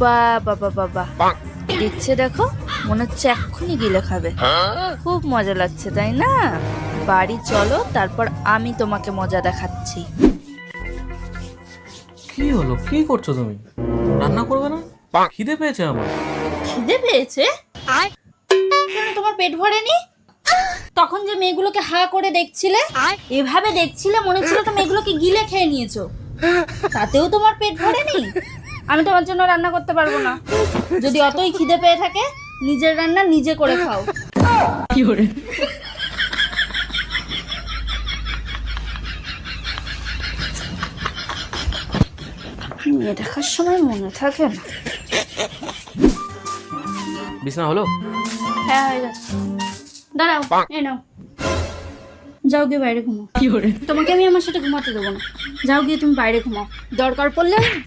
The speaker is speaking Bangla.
বাবা বাবা বাবা, দিচ্ছে দেখো, মনে হচ্ছে এক্ষুনি গিলে খাবে। খুব মজা লাগছে তাই না? বাড়ি চলো, তারপর আমি তোমাকে মজা দেখাচ্ছি। কি হলো, কি করছো তুমি? রান্না করবে না? খিদে পেয়েছে আমার। খিদে পেয়েছে? কেন, তোমার পেট ভরেনি? তখন যে মেয়েগুলোকে হা করে দেখছিলে, এভাবে দেখছিলে, মনে হচ্ছিল তো মেয়েগুলোকে গিলে খেয়ে নিয়েছো। তাতেও তোমার পেট ভরেনি? আমি তোমার জন্য রান্না করতে পারবো না। যদি অতই খিদে পেয়ে থাকে, নিজের রান্না নিজে করে খাও। কি করে? মেয়ে দেখার সময় মনে থাকে না। বিছানা হলো? হ্যাঁ, হয়ে যাচ্ছে। দাঁড়াও, এই নাও। যাও গিয়ে বাইরে ঘুমাও। কি করে? তোমাকে আমি আমার সাথে ঘুমাতে দেবো না। যাও গিয়ে তুমি বাইরে ঘুমাও, দরকার পড়লে